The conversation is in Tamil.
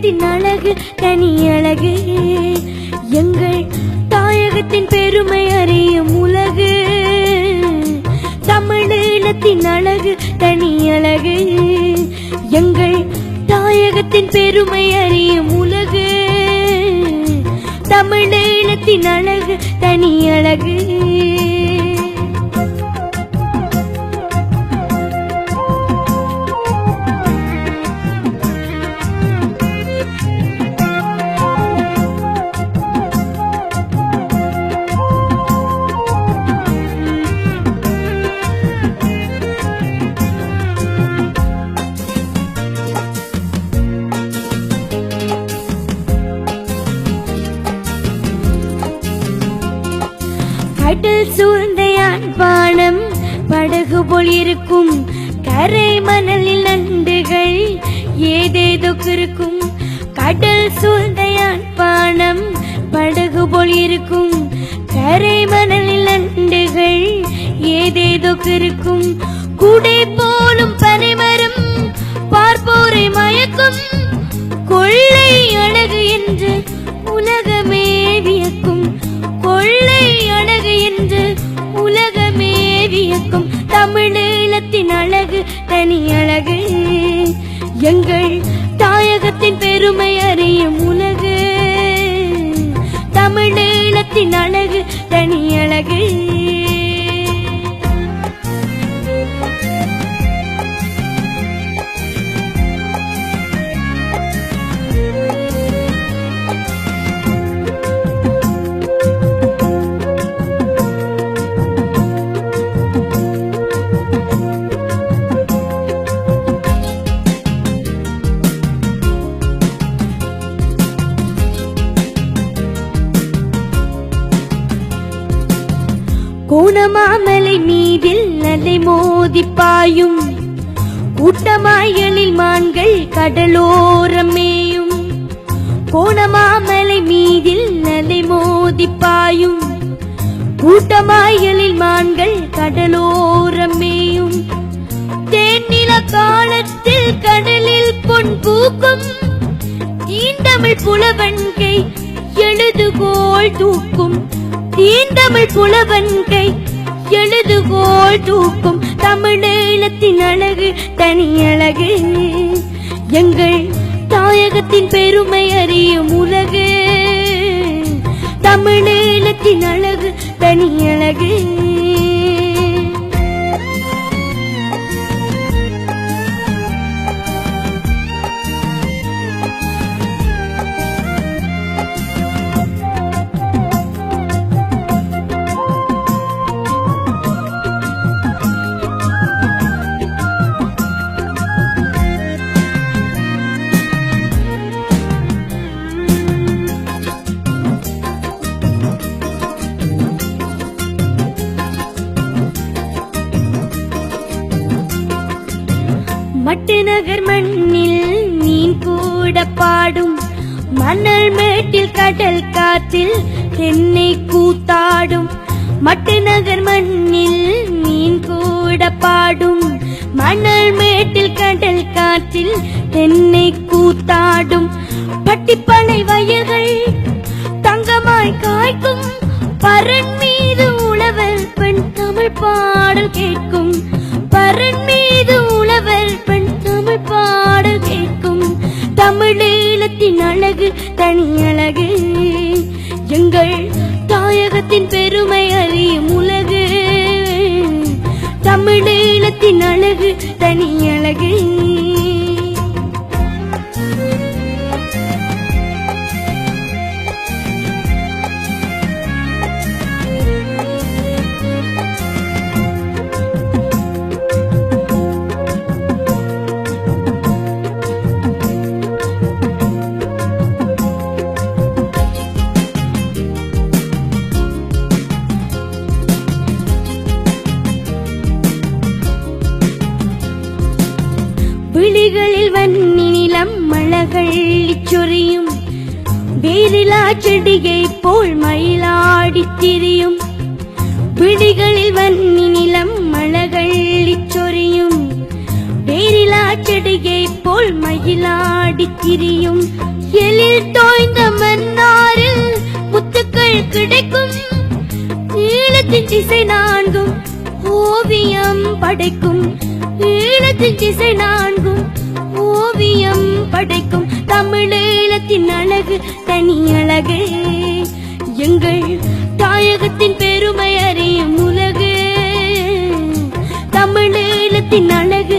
தமிழீழத்தின் அழகு தனி அழகு, எங்கள் தாயகத்தின் பெருமை அறியும் உலகு. தமிழீழத்தின் அழகு தனி அழகு, எங்கள் தாயகத்தின் பெருமை அறியும் உலகு. தமிழீழத்தின் அழகு தனி அழகு. கடல் சூழ்ந்த யாழ்ப்பாணம் படகு போல் இருக்கும், கரை மணலில் நண்டுகள் ஏதேதோ இருக்கும். கடல் சூழ்ந்த யாழ்ப்பாணம் படகு போல் இருக்கும், கரை மணலில் நண்டுகள் ஏதேதோ இருக்கும். குடை போலும் பனைமரம் பார்ப்போரை மயக்கும், கொள்ளை அழகு என்று உலகமே வியக்கும். கொள்ளை அழகு என்று உலகமே வியக்கும். தமிழீழத்தின் அழகு தனி அழகு, எங்கள் தாயகத்தின் பெருமை அறியும் உலகு. தமிழீழத்தின் அழகு தனி அழகு. கோணமாமலை மீதில் அலை மோதி பாயும், கூட்டமாயலில் மான்கள் கடலோரம் மேயும். கோணமாமலை மீதில் அலை மோதி பாயும், கூட்டமாயலில் மான்கள் கடலோரம் மேயும். தேனில காலத்தில் கடலில் பொன் பூக்கும், தீண்டமிழ் புலவன்கை எழுதுகோள் தூக்கும். தீண்டமிழ் புலவன்கை எழுதுகோள் தூக்கும். தமிழீழத்தின் அழகு தனி அழகு, எங்கள் தாயகத்தின் பெருமை அறியும் உலகு. தமிழீழத்தின் அழகு தனி அழகு. மட்டு நகர் மண்ணில் மீன் கூட பாடும், மணல் மேட்டில் கடல் காத்தில் தென்னை கூத்தாடும். மட்டு நகர் மண்ணில் மீன் கூட பாடும், மணல் மேட்டில் கடல் காற்றில் தென்னை கூத்தாடும். பட்டிப்பனை வயல்கள் தங்கமாய் காய்க்கும், பரன் மீது உழவர் பெண் தமிழ் பாடல் கேட்கும். பரன் மீது உழவர் பெண் தமிழ் பாடல் கேட்கும். தமிழீழத்தின் அழகு தனி அழகு, எங்கள் தாயகத்தின் பெருமை அறியும் உலகு. தமிழீழத்தின் அழகு தனி அழகு. விழிகளில் வன்னி நிலம் மலர்கள் சொரியும், வேரிலா செடியை போல் மயிலாடி திரியும். விழிகளில் வன்னி நிலம் மலர்கள் சொரியும், வேரிலா செடியை போல் மயிலாடி திரியும் எழில் தோய்ந்த மன்னாரில் முத்துக்கள் கிடைக்கும் ஈழத்தின் திசை நான்கும் ஓவியம் படைக்கும் ஈழத்தின் திசை நான்கும் ஓவியம் படைக்கும் தமிழீழத்தின் அழகு தனி அழகு எங்கள் தாயகத்தின் பெருமை அறியும் உலகு தமிழீழத்தின் அழகு